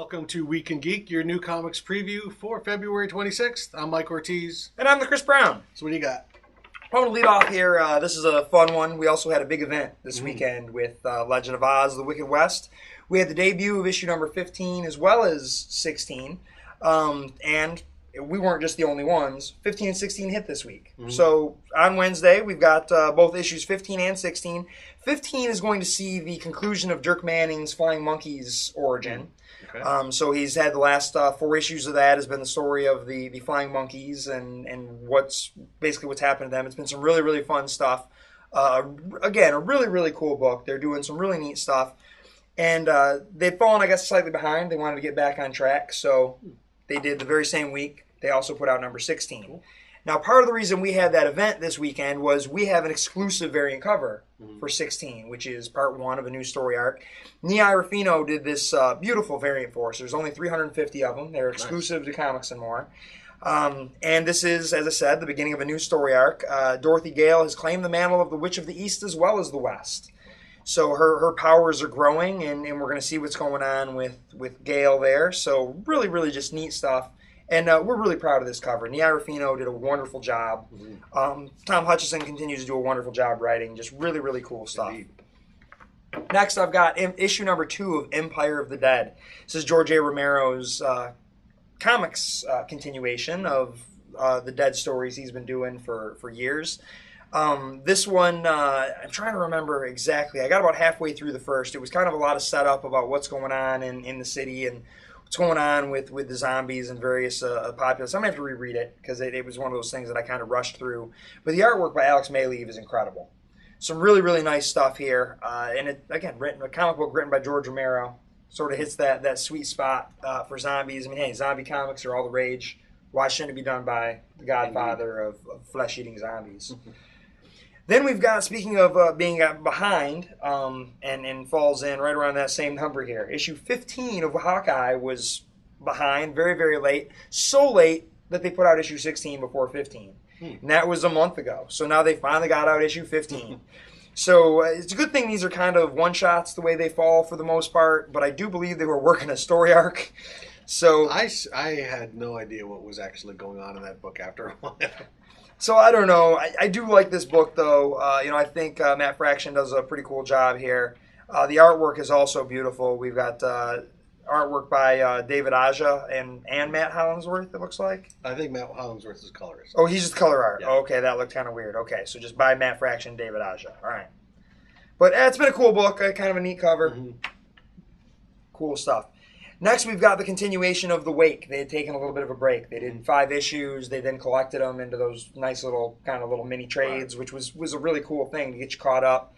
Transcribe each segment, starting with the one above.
Welcome to Week and Geek, your new comics preview for February 26th. I'm Mike Ortiz. And I'm the Chris Brown. So what do you got? I want to lead off here. This is a fun one. We also had a big event this weekend with Legend of Oz, The Wicked West. We had the debut of issue number 15 as well as 16. And we weren't just the only ones. 15 and 16 hit this week. So on Wednesday, we've got both issues 15 and 16. 15 is going to see the conclusion of Dirk Manning's Flying Monkeys origin. Okay. So he's had the last 4 issues of that has been the story of the Flying Monkeys and what's happened to them. It's been some really, really fun stuff. Again, a really, really cool book. They're doing some really neat stuff. And they'd fallen, I guess, slightly behind. They wanted to get back on track. So they did the very same week. They also put out number 16. Cool. Now, part of the reason we had that event this weekend was we have an exclusive variant cover for 16, which is part 1 of a new story arc. Nia Rufino did this beautiful variant for us. There's only 350 of them. They're exclusive to Comics and More. And this is, as I said, the beginning of a new story arc. Dorothy Gale has claimed the mantle of the Witch of the East as well as the West. So her powers are growing, and we're going to see what's going on with Gale there. So really, really just neat stuff. And we're really proud of this cover. Nia Rufino did a wonderful job. Tom Hutchison continues to do a wonderful job writing. Just really, really cool stuff. Indeed. Next, I've got issue number 2 of Empire of the Dead. This is George A. Romero's comics continuation of the Dead stories he's been doing for years. This one, I'm trying to remember exactly. I got about halfway through the first. It was kind of a lot of setup about what's going on in the city and what's going on with the zombies and various populace. I'm going to have to reread it because it was one of those things that I kind of rushed through. But the artwork by Alex Mayleave is incredible. Some really, really nice stuff here. And it, again, a comic book written by George Romero. Sort of hits that sweet spot for zombies. I mean, hey, zombie comics are all the rage. Why shouldn't it be done by the godfather of flesh-eating zombies? Then we've got, speaking of being behind, and falls in right around that same number here. Issue 15 of Hawkeye was behind, very, very late. So late that they put out issue 16 before 15. And that was a month ago. So now they finally got out issue 15. So it's a good thing these are kind of one-shots the way they fall for the most part, but I do believe they were working a story arc. So I had no idea what was actually going on in that book after a while. So I don't know. I do like this book, though. I think Matt Fraction does a pretty cool job here. The artwork is also beautiful. We've got artwork by David Aja and Matt Hollingsworth, it looks like. I think Matt Hollingsworth is colorist. Oh, he's just color art. Yeah. Oh, okay, that looked kind of weird. Okay, so just by Matt Fraction, David Aja. All right. But it's been a cool book. Kind of a neat cover. Cool stuff. Next, we've got the continuation of The Wake. They had taken a little bit of a break. They did 5 issues. They then collected them into those nice little mini trades, which was a really cool thing to get you caught up.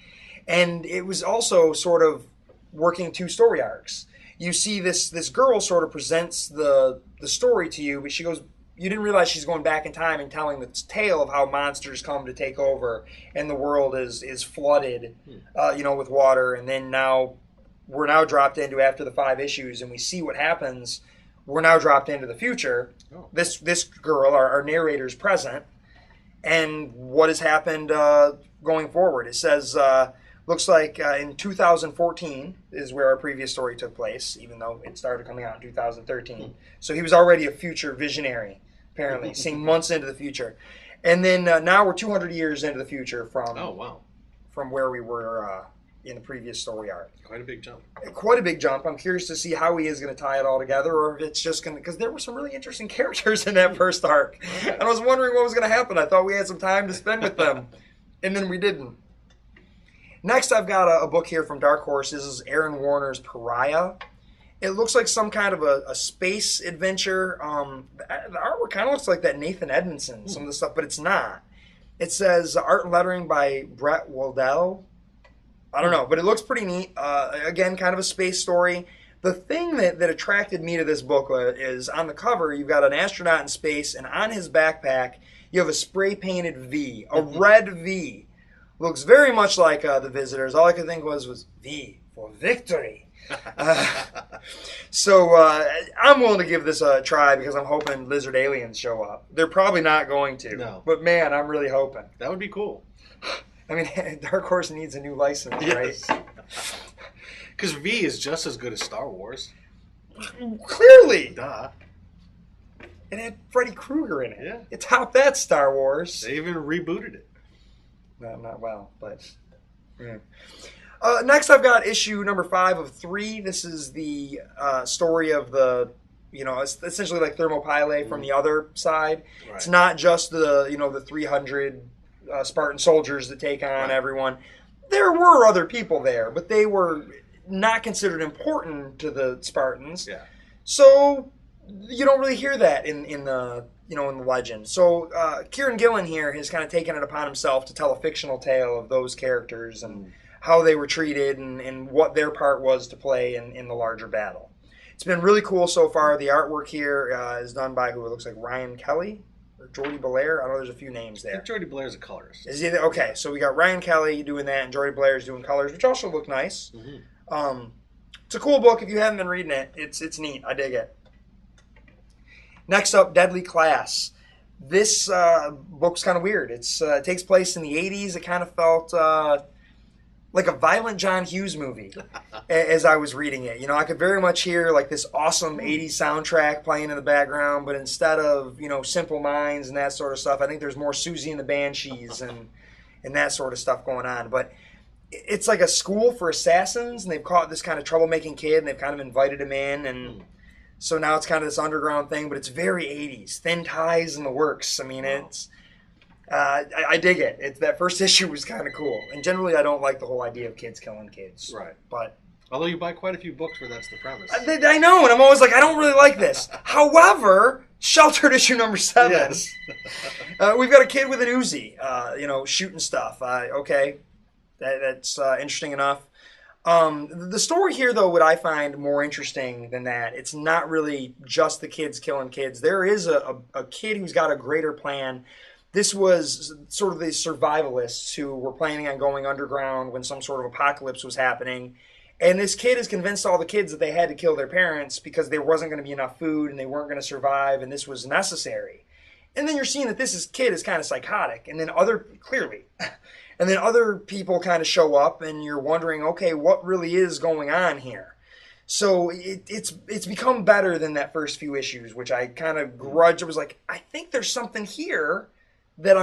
And it was also sort of working 2 story arcs. You see this girl sort of presents the story to you, but she goes, you didn't realize she's going back in time and telling the tale of how monsters come to take over and the world is flooded, with water. And then we're now dropped into, after the 5 issues, and we see what happens. We're now dropped into the future. Oh. This girl, our narrator's present, and what has happened going forward. It says, looks like in 2014 is where our previous story took place, even though it started coming out in 2013. So he was already a future visionary, apparently, seeing months into the future. And then now we're 200 years into the future from where we were in the previous story arc. Quite a big jump. Quite a big jump. I'm curious to see how he is going to tie it all together, or if it's just going to... Because there were some really interesting characters in that first arc. Okay. And I was wondering what was going to happen. I thought we had some time to spend with them. And then we didn't. Next, I've got a book here from Dark Horse. This is Aaron Warner's Pariah. It looks like some kind of a space adventure. The artwork kind of looks like that Nathan Edmondson, some of the stuff, but it's not. It says art and lettering by Brett Waldell. I don't know, but it looks pretty neat. Again, kind of a space story. The thing that attracted me to this book is on the cover, you've got an astronaut in space, and on his backpack, you have a spray-painted V, a red V. Looks very much like The Visitors. All I could think was V for victory. So I'm willing to give this a try because I'm hoping lizard aliens show up. They're probably not going to. No. But man, I'm really hoping. That would be cool. I mean, Dark Horse needs a new license, right? Because V is just as good as Star Wars. Clearly. Duh. It had Freddy Krueger in it. Yeah. It topped that Star Wars. They even rebooted it. No, not well, but... Yeah. Next, I've got issue number 5 of 3. This is the story of the, it's essentially like Thermopylae from the other side. Right. It's not just the 300 Spartan soldiers that take on everyone. There were other people there, but they were not considered important to the Spartans. Yeah. So you don't really hear that in the in the legend. So Kieran Gillen here has kind of taken it upon himself to tell a fictional tale of those characters and how they were treated and what their part was to play in the larger battle. It's been really cool so far. The artwork here is done by who it looks like Ryan Kelly or Jordy Belair. I know there's a few names there. I think Jordy Blair's a colorist. Is he? Okay, so we got Ryan Kelly doing that and Jordy Blair's doing colors, which also look nice. Mm-hmm. It's a cool book. If you haven't been reading it, it's neat. I dig it. Next up, Deadly Class. This book's kind of weird. It takes place in the 80s. It kind of felt like a violent John Hughes movie as I was reading it. I could very much hear like this awesome 80s soundtrack playing in the background, but instead of, Simple Minds and that sort of stuff, I think there's more Susie and the Banshees and that sort of stuff going on. But it's like a school for assassins, and they've caught this kind of troublemaking kid, and they've kind of invited him in, and so now it's kind of this underground thing, but it's very 80s. Thin ties in the works. I mean, it's... I dig it. That first issue was kind of cool. And generally, I don't like the whole idea of kids killing kids. Right. But although you buy quite a few books where that's the premise. I know, and I'm always like, I don't really like this. However, Sheltered issue number 7. Yes. We've got a kid with an Uzi, shooting stuff. Okay, that's interesting enough. The story here, though, what I find more interesting than that, it's not really just the kids killing kids. There is a kid who's got a greater plan. This was sort of the survivalists who were planning on going underground when some sort of apocalypse was happening. And this kid has convinced all the kids that they had to kill their parents because there wasn't going to be enough food and they weren't going to survive and this was necessary. And then you're seeing that kid is kind of psychotic. And then other people kind of show up and you're wondering, okay, what really is going on here? So it's become better than that first few issues, which I kind of grudged. I was like, I think there's something here that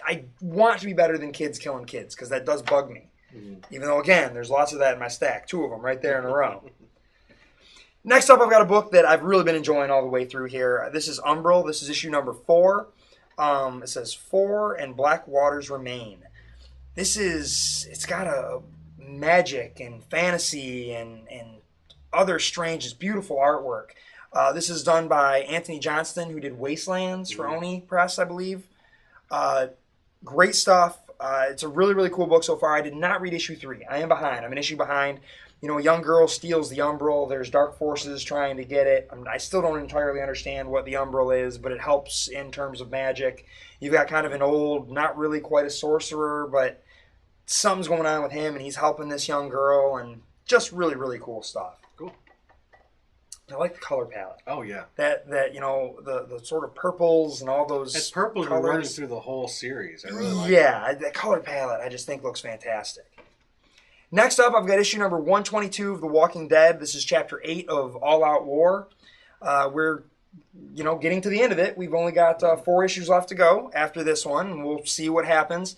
I want to be better than kids killing kids, because that does bug me. Mm-hmm. Even though, again, there's lots of that in my stack. 2 of them right there in a row. Next up, I've got a book that I've really been enjoying all the way through here. This is Umbral. This is issue number 4. It says, 4 and Black Waters Remain. It's got a magic and fantasy and other strange, just beautiful artwork. This is done by Anthony Johnston, who did Wastelands for Oni Press, I believe. Great stuff. It's a really, really cool book so far. I did not read issue 3. I am behind. I'm an issue behind. A young girl steals the Umbral. There's dark forces trying to get it. I still don't entirely understand what the Umbral is, but it helps in terms of magic. You've got kind of an old, not really quite a sorcerer, but something's going on with him, and he's helping this young girl, and just really, really cool stuff. Cool. I like the color palette. Oh, yeah. That the sort of purples and all those It's purples colors. Running through the whole series. I really like it. The color palette I just think looks fantastic. Next up, I've got issue number 122 of The Walking Dead. This is chapter 8 of All Out War. We're getting to the end of it. We've only got 4 issues left to go after this one, and we'll see what happens.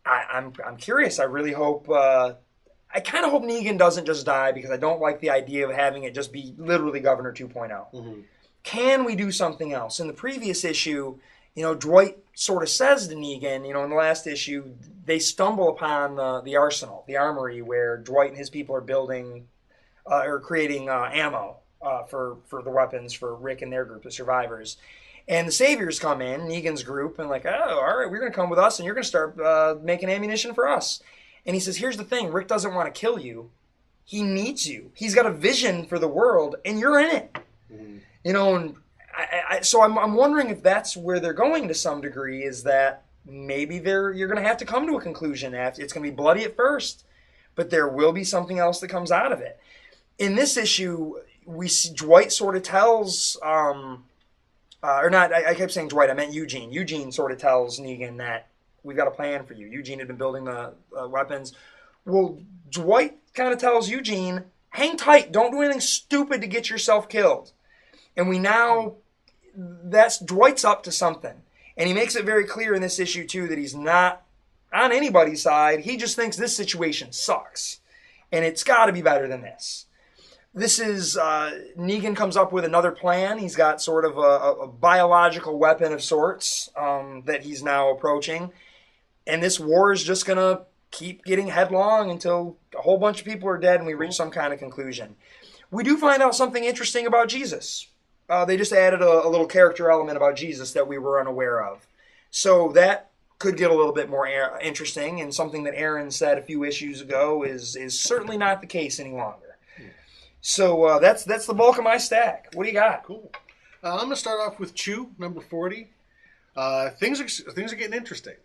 I'm curious. I really hope... I kind of hope Negan doesn't just die, because I don't like the idea of having it just be literally Governor 2.0. Mm-hmm. Can we do something else? In the previous issue, Dwight sort of says to Negan, in the last issue, they stumble upon the arsenal, the armory, where Dwight and his people are building or creating ammo for the weapons for Rick and their group of survivors. And the Saviors come in, Negan's group, and like, oh, all right, we're going to come with us, and you're going to start making ammunition for us. And he says, here's the thing, Rick doesn't want to kill you. He needs you. He's got a vision for the world, and you're in it. Mm-hmm. And so I'm wondering if that's where they're going to some degree, is that maybe you're going to have to come to a conclusion. It's going to be bloody at first, but there will be something else that comes out of it. In this issue, we see Dwight sort of tells, or not, I kept saying Dwight, I meant Eugene. Eugene sort of tells Negan that, we've got a plan for you. Eugene had been building the weapons. Well, Dwight kind of tells Eugene, hang tight. Don't do anything stupid to get yourself killed. And that's Dwight's up to something. And he makes it very clear in this issue, too, that he's not on anybody's side. He just thinks this situation sucks. And it's got to be better than this. This is, Negan comes up with another plan. He's got sort of a biological weapon of sorts that he's now approaching. And this war is just going to keep getting headlong until a whole bunch of people are dead and we reach some kind of conclusion. We do find out something interesting about Jesus. They just added a little character element about Jesus that we were unaware of. So that could get a little bit more interesting, and something that Aaron said a few issues ago is certainly not the case any longer. So that's the bulk of my stack. What do you got? Cool. I'm going to start off with Chew, number 40. Things are getting interesting.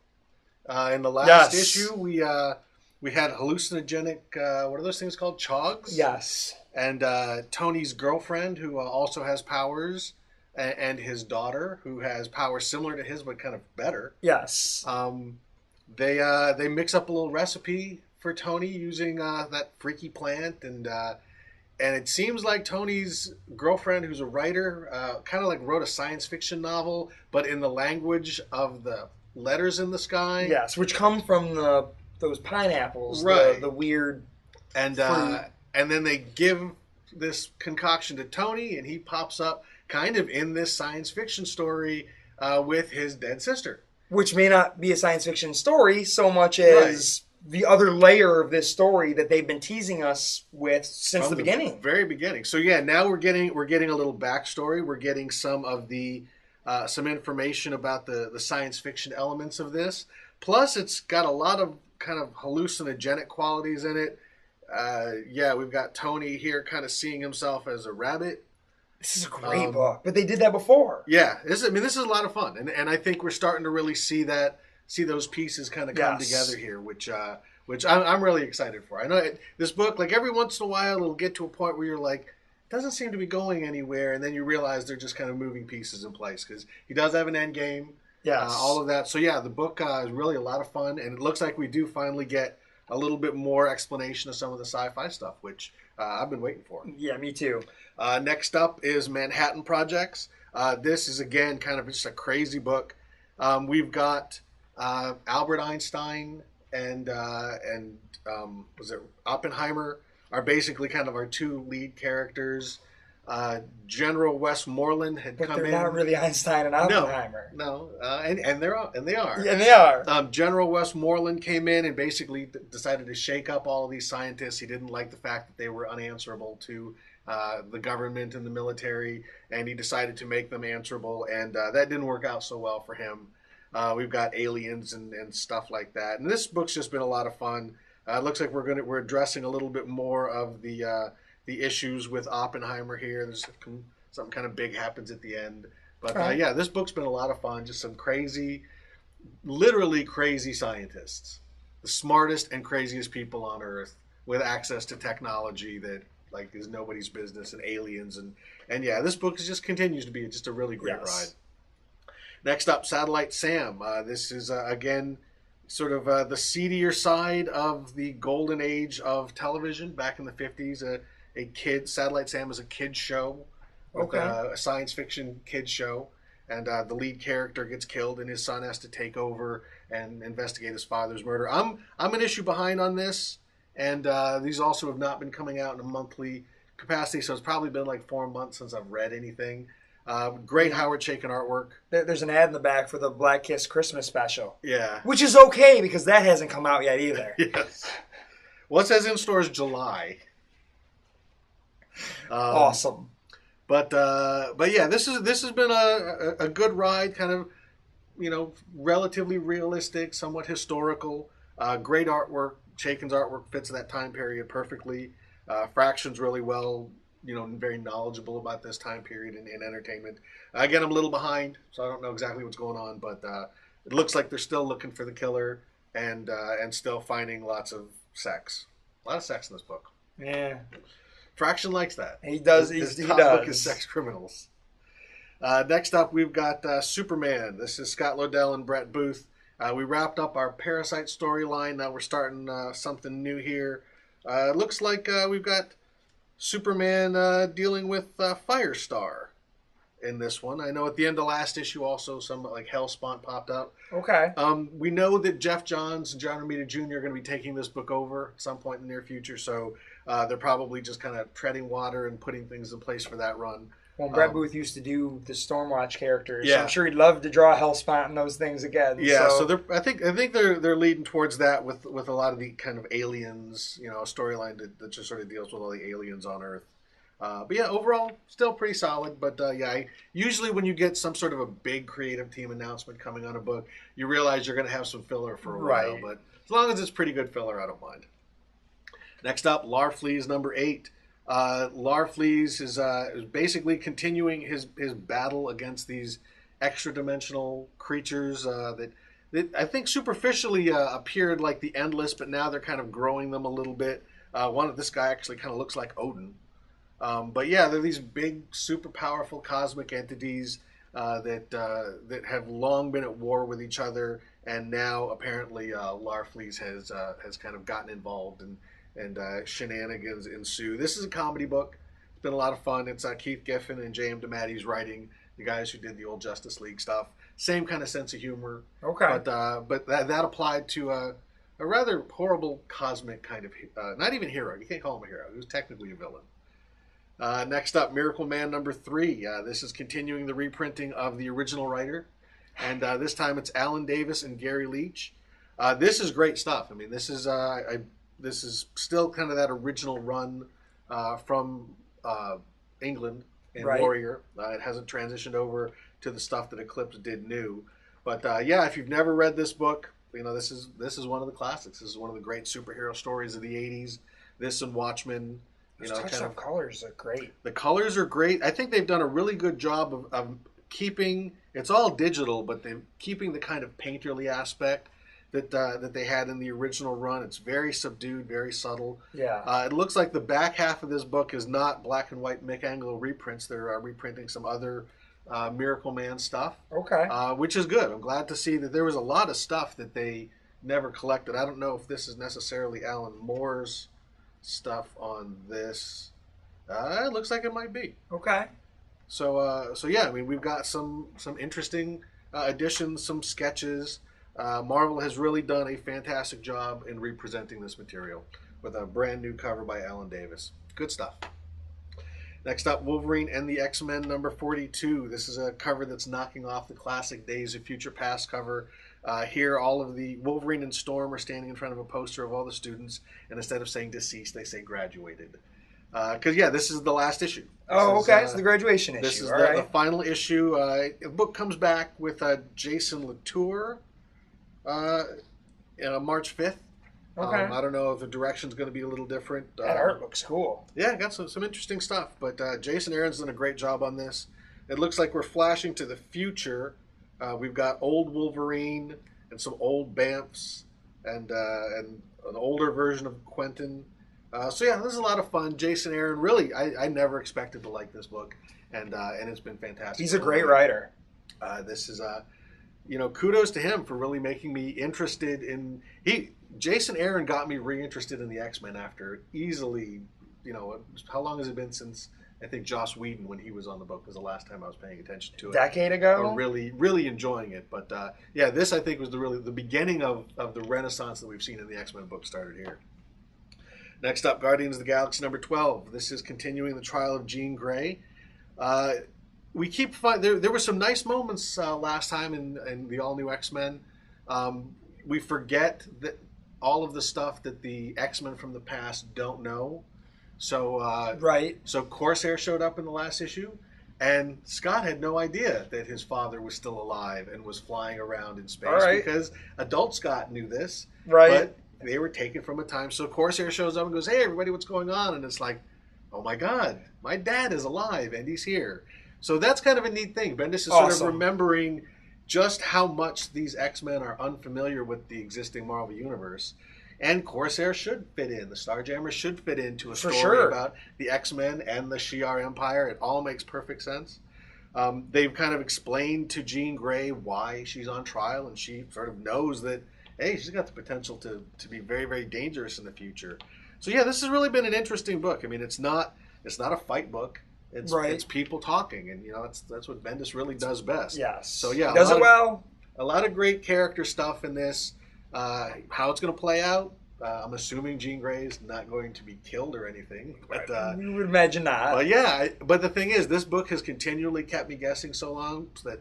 In the last issue, we had hallucinogenic, what are those things called? Chogs? Yes. And Tony's girlfriend, who also has powers, and his daughter, who has powers similar to his but kind of better. Yes. They mix up a little recipe for Tony using that freaky plant, and it seems like Tony's girlfriend, who's a writer, kind of like wrote a science fiction novel, but in the language of the letters in the sky. Yes, which come from those pineapples, right? The weird and then they give this concoction to Tony, and he pops up kind of in this science fiction story with his dead sister. Which may not be a science fiction story so much as the other layer of this story that they've been teasing us with since the beginning. Very beginning. So yeah, now we're getting a little backstory. We're getting some of the some information about the science fiction elements of this. Plus, it's got a lot of kind of hallucinogenic qualities in it. We've got Tony here kind of seeing himself as a rabbit. This is a great book, but they did that before. Yeah, this is a lot of fun, and I think we're starting to really see those pieces kind of come together here, which I'm really excited for. I know this book, like every once in a while, it'll get to a point where you're like, it doesn't seem to be going anywhere, and then you realize they're just kind of moving pieces in place because he does have an end game. Yes, all of that. So yeah, the book is really a lot of fun, and it looks like we do finally get a little bit more explanation of some of the sci-fi stuff, which I've been waiting for. Yeah, me too. Next up is Manhattan Projects. This is, again, kind of just a crazy book. We've got Albert Einstein and was it Oppenheimer are basically kind of our two lead characters. General Westmoreland had come in. But they're not really Einstein and Oppenheimer. No, and they are. Yeah, and they are. General Westmoreland came in and basically decided to shake up all of these scientists. He didn't like the fact that they were unanswerable to the government and the military, and he decided to make them answerable, and that didn't work out so well for him. We've got aliens and stuff like that, and this book's just been a lot of fun. It looks like we're addressing a little bit more of the issues with Oppenheimer here. There's something kind of big happens at the end, but this book's been a lot of fun. Just some crazy, literally crazy scientists, the smartest and craziest people on Earth with access to technology that like is nobody's business, and aliens and yeah, this book just continues to be just a really great ride. Next up, Satellite Sam. This is again sort of the seedier side of the golden age of television back in the 50s. A kid, Satellite Sam is a kid show, a science fiction kid show, and the lead character gets killed, and his son has to take over and investigate his father's murder. I'm an issue behind on this. And these also have not been coming out in a monthly capacity, so it's probably been like 4 months since I've read anything. Great Howard Chaykin artwork. There's an ad in the back for the Black Kiss Christmas special. Yeah. Which is okay, because that hasn't come out yet either. Yes. Well, it says in stores July. Awesome. But yeah, this has been a good ride, kind of, relatively realistic, somewhat historical, great artwork. Chaykin's artwork fits that time period perfectly. Fraction's really well, very knowledgeable about this time period in entertainment. Again, I'm a little behind, so I don't know exactly what's going on, but it looks like they're still looking for the killer and still finding lots of sex. A lot of sex in this book. Yeah. Fraction likes that. He does. His he top does. book is Sex Criminals. Next up, we've got Superman. This is Scott Lobdell and Brett Booth. We wrapped up our Parasite storyline. Now we're starting something new here. It looks like we've got Superman dealing with Firestar in this one. I know at the end of last issue also some like Hellspawn popped up. Okay. We know that Jeff Johns and John Romita Jr. are going to be taking this book over at some point in the near future, so they're probably just kind of treading water and putting things in place for that run. Well, Brett Booth used to do the Stormwatch characters, yeah. so I'm sure he'd love to draw Hellspawn and those things again. Yeah, so I think they're leading towards that with a lot of the kind of aliens, a storyline that just sort of deals with all the aliens on Earth. But yeah, overall, still pretty solid. But usually when you get some sort of a big creative team announcement coming on a book, you realize you're going to have some filler for a while. But as long as it's pretty good filler, I don't mind. Next up, Larfleeze number 8. Larfleeze is basically continuing his battle against these extra-dimensional creatures that I think superficially appeared like the Endless, but now they're kind of growing them a little bit. This guy actually kind of looks like Odin. But yeah, they're these big, super powerful cosmic entities that have long been at war with each other, and now apparently Larfleeze has kind of gotten involved and shenanigans ensue. This is a comedy book. It's been a lot of fun. It's Keith Giffen and J.M. DeMatteis writing, the guys who did the old Justice League stuff. Same kind of sense of humor. Okay. But that applied to a rather horrible cosmic kind of, not even hero. You can't call him a hero. He was technically a villain. Next up, Miracle Man number 3. This is continuing the reprinting of the original writer. And this time it's Alan Davis and Gary Leach. This is great stuff. I mean, this is still kind of that original run from England in Warrior. It hasn't transitioned over to the stuff that Eclipse did new. But if you've never read this book, this is one of the classics. This is one of the great superhero stories of the 80s. This and Watchmen. Those touch-up colors are great. The colors are great. I think they've done a really good job of keeping, it's all digital, but they're keeping the kind of painterly aspect that they had in the original run. It's very subdued, very subtle. Yeah. It looks like the back half of this book is not black and white Mick Anglo reprints. They're reprinting some other Miracle Man stuff. Okay. Which is good. I'm glad to see that there was a lot of stuff that they never collected. I don't know if this is necessarily Alan Moore's stuff on this. It looks like it might be. Okay. So yeah, I mean, we've got some interesting additions, some sketches. Marvel has really done a fantastic job in representing this material with a brand new cover by Alan Davis. Good stuff. Next up, Wolverine and the X-Men number 42. This is a cover that's knocking off the classic Days of Future Past cover. Here, all of the Wolverine and Storm are standing in front of a poster of all the students, and instead of saying deceased, they say graduated. Because, this is the last issue. It's the graduation issue. This is the final issue. The book comes back with Jason Latour March 5th. Okay. I don't know if the direction's going to be a little different. That art looks cool. Yeah, got some interesting stuff. But Jason Aaron's done a great job on this. It looks like we're flashing to the future. We've got old Wolverine and some old Bamfs and an older version of Quentin. This is a lot of fun. Jason Aaron, really, I never expected to like this book, and it's been fantastic. He's a great writer. This is kudos to him for really making me interested in. Jason Aaron got me reinterested in the X-Men after easily, how long has it been since I think Joss Whedon, when he was on the book, was the last time I was paying attention to it. A decade ago? Or really, really enjoying it. But this I think was the beginning of the renaissance that we've seen in the X-Men book started here. Next up, Guardians of the Galaxy number 12. This is continuing the trial of Jean Grey. We keep there were some nice moments last time in the all-new X-Men. We forget that all of the stuff that the X-Men from the past don't know. So So Corsair showed up in the last issue, and Scott had no idea that his father was still alive and was flying around in space because adult Scott knew this. But they were taken from a time. So Corsair shows up and goes, "Hey, everybody, what's going on?" And it's like, "Oh my God, my dad is alive and he's here." So that's kind of a neat thing. Bendis is sort of remembering just how much these X-Men are unfamiliar with the existing Marvel Universe. And Corsair should fit in. The Starjammers should fit into a story about the X-Men and the Shi'ar Empire. It all makes perfect sense. They've kind of explained to Jean Grey why she's on trial, and she sort of knows that, hey, she's got the potential to be very, very dangerous in the future. So yeah, this has really been an interesting book. I mean, it's not It's not a fight book. It's people talking, and that's what Bendis really does best. Yes. So yeah, he does it well. A lot of great character stuff in this. How it's going to play out, I'm assuming Jean Grey is not going to be killed or anything. But, you would imagine not. But yeah, but the thing is, this book has continually kept me guessing so long that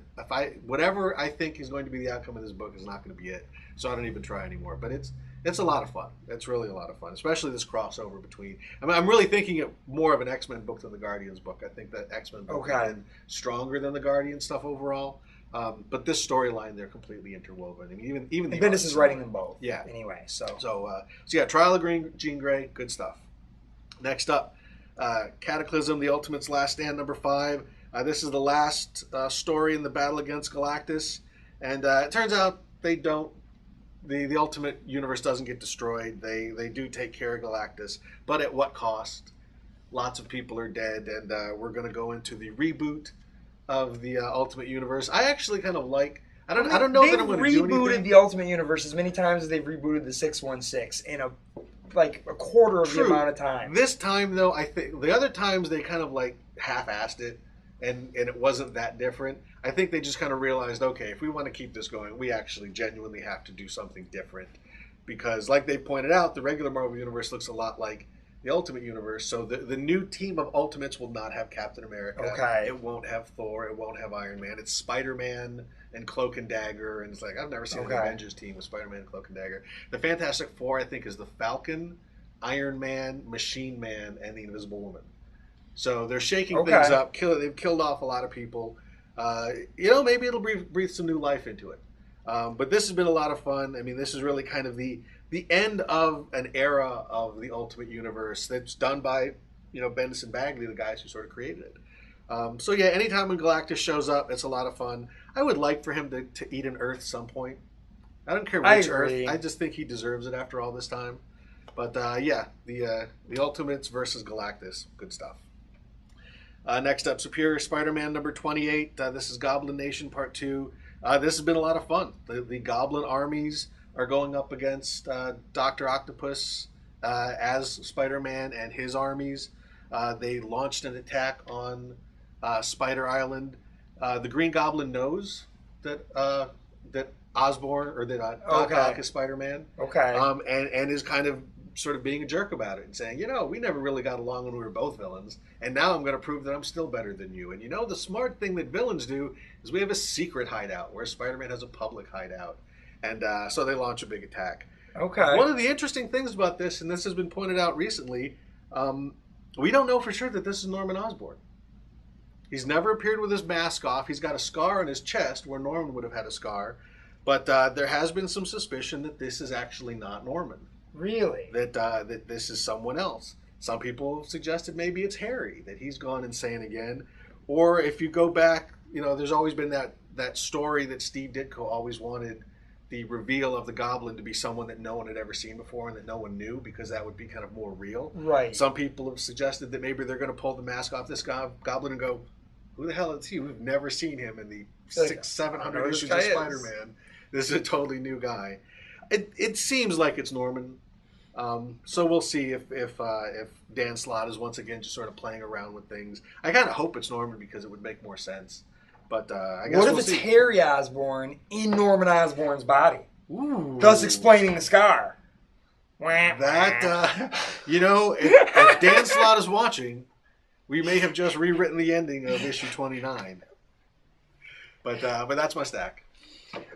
whatever I think is going to be the outcome of this book is not going to be it. So I don't even try anymore. But it's a lot of fun. It's really a lot of fun, especially this crossover between. I mean, I'm really thinking it more of an X-Men book than the Guardians book. I think that X-Men book has been stronger than the Guardian stuff overall. But this storyline, they're completely interwoven. I mean, even the Bendis is writing them both. Yeah. Anyway, so yeah, Trial of Jean Grey, good stuff. Next up, Cataclysm: The Ultimate's Last Stand, number 5. This is the last story in the battle against Galactus, and it turns out they don't. The Ultimate Universe doesn't get destroyed. They do take care of Galactus, but at what cost? Lots of people are dead, and we're going to go into the reboot of the Ultimate Universe. I actually kind of like. I don't know that I'm going to do anything. They've rebooted the Ultimate Universe as many times as they've rebooted the 616 in a quarter of the amount of time. This time, though, I think the other times they kind of half-assed it, and it wasn't that different. I think they just kind of realized, okay, if we want to keep this going, we actually genuinely have to do something different, because, like they pointed out, the regular Marvel Universe looks a lot like the Ultimate Universe. So the new team of Ultimates will not have Captain America. Okay. It won't have Thor. It won't have Iron Man. It's Spider-Man and Cloak and Dagger, and it's I've never seen an Avengers team with Spider-Man and Cloak and Dagger. The Fantastic Four, I think, is the Falcon, Iron Man, Machine Man, and the Invisible Woman. So they're shaking things up. They've killed off a lot of people. Maybe it'll breathe some new life into it. But this has been a lot of fun. I mean, this is really kind of the end of an era of the Ultimate Universe that's done by, Bendis and Bagley, the guys who sort of created it. So yeah, anytime when Galactus shows up, it's a lot of fun. I would like for him to eat an Earth some point. I don't care which Earth. I just think he deserves it after all this time. But yeah, the Ultimates versus Galactus, good stuff. Next up, Superior Spider-Man number 28. This is Goblin Nation Part 2. This has been a lot of fun. The Goblin armies are going up against Dr. Octopus as Spider-Man and his armies. They launched an attack on Spider Island. The Green Goblin knows that Osborn or that Doc Ock is Spider-Man. Okay. And is kind of sort of being a jerk about it and saying, we never really got along when we were both villains, and now I'm going to prove that I'm still better than you. And the smart thing that villains do is we have a secret hideout, where Spider-Man has a public hideout. And so they launch a big attack. Okay. One of the interesting things about this, and this has been pointed out recently, we don't know for sure that this is Norman Osborn. He's never appeared with his mask off. He's got a scar on his chest where Norman would have had a scar. But there has been some suspicion that this is actually not Norman. Really? That this is someone else. Some people suggested maybe it's Harry, that he's gone insane again. Or if you go back, there's always been that story that Steve Ditko always wanted the reveal of the Goblin to be someone that no one had ever seen before and that no one knew, because that would be kind of more real. Right. Some people have suggested that maybe they're going to pull the mask off this Goblin and go, who the hell is he? We've never seen him in the 700 issues of Spider-Man. This is a totally new guy. It seems like it's Norman. So we'll see if Dan Slott is once again just sort of playing around with things. I kind of hope it's Norman because it would make more sense. But I guess what if it's Harry Osborn in Norman Osborn's body? Ooh. Thus explaining the scar. That, if Dan Slott is watching, we may have just rewritten the ending of issue 29. But that's my stack.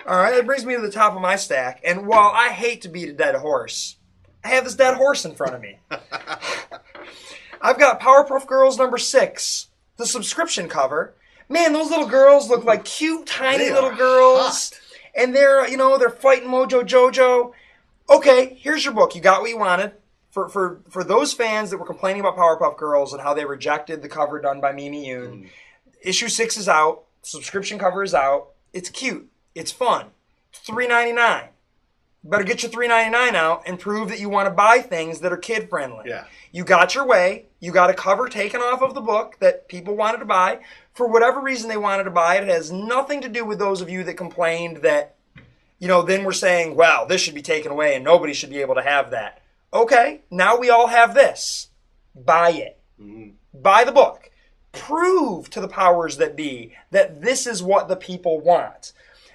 All right, that brings me to the top of my stack. And while I hate to beat a dead horse, I have this dead horse in front of me. I've got Powerpuff Girls number 6, the subscription cover. Man, those little girls look like cute, tiny little girls. Hot. And they're fighting Mojo Jojo. Okay, here's your book. You got what you wanted. For those fans that were complaining about Powerpuff Girls and how they rejected the cover done by Mimi Yoon, issue 6 is out. Subscription cover is out. It's cute. It's fun. It's $3.99. You better get your $3.99 out and prove that you want to buy things that are kid-friendly. Yeah. You got your way. You got a cover taken off of the book that people wanted to buy. For whatever reason they wanted to buy it, it has nothing to do with those of you that complained that, then we're saying, well, this should be taken away and nobody should be able to have that. Okay, now we all have this. Buy it. Mm-hmm. Buy the book. Prove to the powers that be that this is what the people want.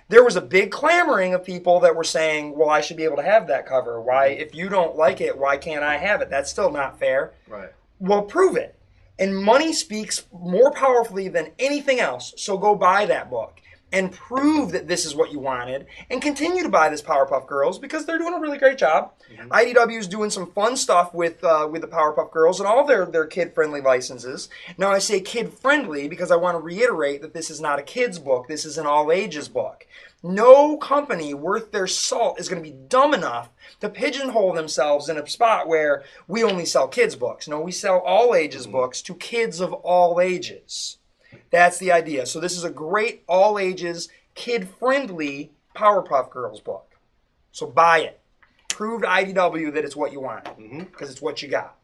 There was a big clamoring of people that were saying, well, I should be able to have that cover. Why, if you don't like it, why can't I have it? That's still not fair. Right. Well, prove it. And money speaks more powerfully than anything else. So go buy that book and prove that this is what you wanted, and continue to buy this Powerpuff Girls because they're doing a really great job. Mm-hmm. IDW is doing some fun stuff with the Powerpuff Girls and all their kid-friendly licenses. Now, I say kid-friendly because I want to reiterate that this is not a kid's book. This is an all-ages book. No company worth their salt is going to be dumb enough to pigeonhole themselves in a spot where we only sell kids' books. No, we sell all-ages books to kids of all ages. That's the idea. So this is a great all-ages, kid-friendly Powerpuff Girls book. So buy it. Prove to IDW that it's what you want, because it's what you got.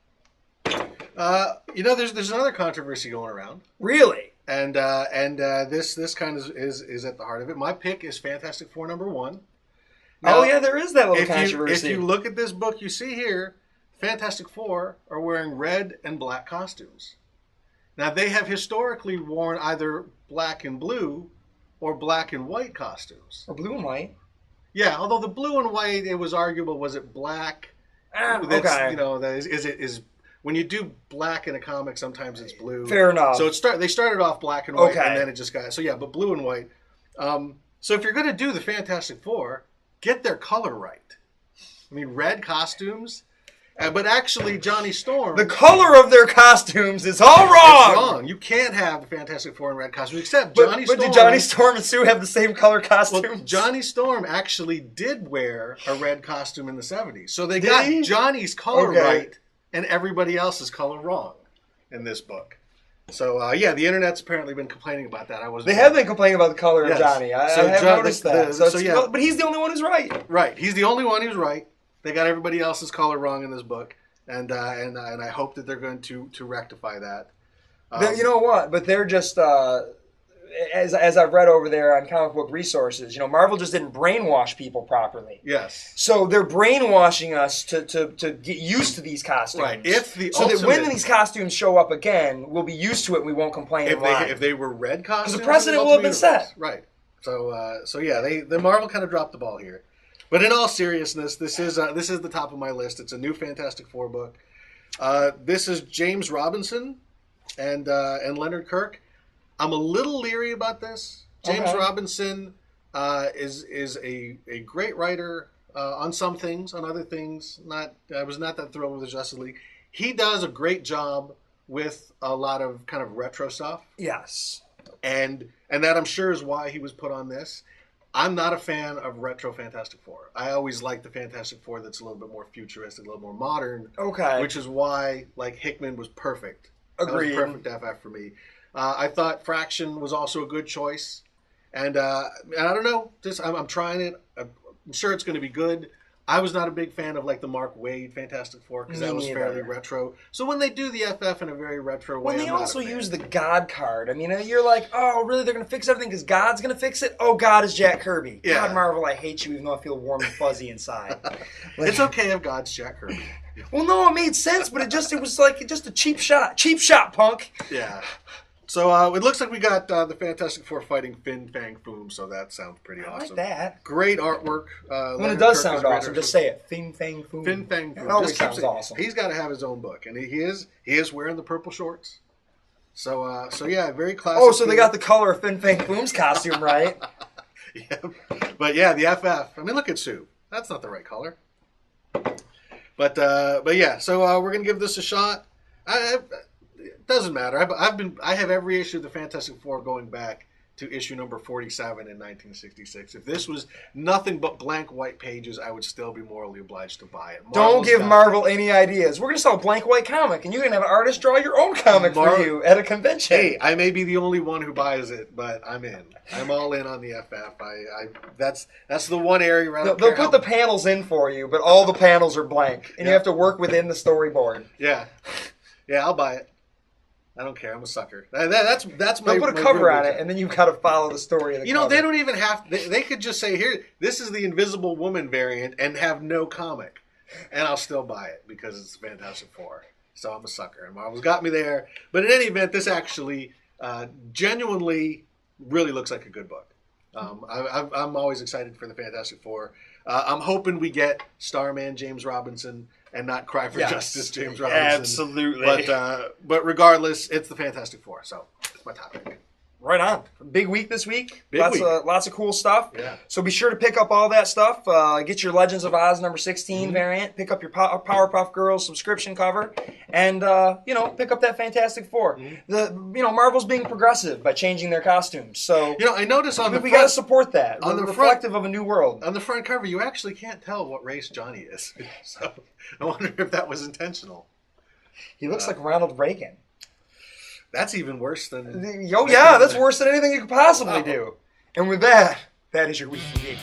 There's another controversy going around. Really? And this kind of is at the heart of it. My pick is Fantastic Four #1. Now, oh yeah, there is that little controversy. If you look at this book, you see here, Fantastic Four are wearing red and black costumes. Now, they have historically worn either black and blue or black and white costumes. Or blue and white. Yeah, although the blue and white, it was arguable, was it black? Okay. You know, is when you do black in a comic, sometimes it's blue. Fair enough. So they started off black and white, okay. And then it just got, so yeah, but blue and white. So if you're going to do the Fantastic Four, get their color right. I mean, red costumes. But actually, Johnny Storm... The color of their costumes is all wrong! It's wrong. You can't have the Fantastic Four in red costumes, except Johnny Storm... But did Johnny Storm and Sue have the same color costumes? Well, Johnny Storm actually did wear a red costume in the 70s. So they got Johnny's color right and everybody else's color wrong in this book. So, yeah, the internet's apparently been complaining about that. They have been complaining about the color of Johnny. I have noticed that. But he's the only one who's right. Right. He's the only one who's right. They got everybody else's color wrong in this book, and I hope that they're going to rectify that. You know what? But they're just as I've read over there on Comic Book Resources. You know, Marvel just didn't brainwash people properly. Yes. So they're brainwashing us to get used to these costumes. Right. That when these costumes show up again, we'll be used to it. And we won't complain. If they were red costumes, because the precedent will have been set. Right. So yeah, the Marvel kind of dropped the ball here. But in all seriousness, this is the top of my list. It's a new Fantastic Four book. This is James Robinson and Leonard Kirk. I'm a little leery about this. James Robinson is a great writer on some things, on other things. I was not that thrilled with the Justice League. He does a great job with a lot of kind of retro stuff. Yes, and that I'm sure is why he was put on this. I'm not a fan of retro Fantastic Four. I always like the Fantastic Four that's a little bit more futuristic, a little more modern. Okay. Which is why, like, Hickman was perfect. Agreed. That was perfect FF for me. I thought Fraction was also a good choice. And I don't know. I'm trying it. I'm sure it's going to be good. I was not a big fan of, like, the Mark Waid Fantastic Four because that was fairly retro. So when they do the FF in a very retro way, they also use the God card. I mean, you're like, oh, really? They're going to fix everything because God's going to fix it? Oh, God is Jack Kirby. Yeah. God, Marvel, I hate you, even though I feel warm and fuzzy inside. It's okay if God's Jack Kirby. Well, no, it made sense, but it was like just a cheap shot. Cheap shot, punk. Yeah. So it looks like we got the Fantastic Four fighting Fin Fang Foom, so that sounds pretty awesome. I like that. Great artwork. When it does sound awesome, just say it. Fin Fang Foom. Fin Fang Foom. It always sounds awesome. He's got to have his own book, and he is wearing the purple shorts. So yeah, very classic. Oh, so they got the color of Fin Fang Foom's costume right. Yeah, but yeah, the FF. I mean, look at Sue. That's not the right color. But yeah, so we're gonna give this a shot. It doesn't matter. I have every issue of the Fantastic Four going back to issue number 47 in 1966. If this was nothing but blank white pages, I would still be morally obliged to buy it. Don't give Marvel any ideas. We're going to sell a blank white comic, and you can have an artist draw your own comic for you at a convention. Hey, I may be the only one who buys it, but I'm in. I'm all in on the FF. That's the one area where they'll put the panels in for you, but all the panels are blank, and you have to work within the storyboard. Yeah. Yeah, I'll buy it. I don't care. I'm a sucker. That's my. They'll put a cover on it, and then you've got to follow the story of the cover. They don't even have. They could just say, "Here, this is the Invisible Woman variant," and have no comic, and I'll still buy it because it's Fantastic Four. So I'm a sucker, and Marvel's got me there. But in any event, this actually genuinely really looks like a good book. I'm always excited for the Fantastic Four. I'm hoping we get Starman James Robinson and not Cry for Justice James Robinson. Absolutely. But regardless, it's the Fantastic Four, so it's my top pick. Right on. Big week this week. Big lots week. Of cool stuff. Yeah. So be sure to pick up all that stuff. Get your Legends of Oz number 16 variant. Pick up your Powerpuff Girls subscription cover, and pick up that Fantastic Four. Marvel's being progressive by changing their costumes. So I notice on we got to support that. On the reflective of a new world. On the front cover, you actually can't tell what race Johnny is. So I wonder if that was intentional. He looks like Ronald Reagan. That's even worse than... that's worse than anything you could possibly do. And with that, that is your Week in Geek.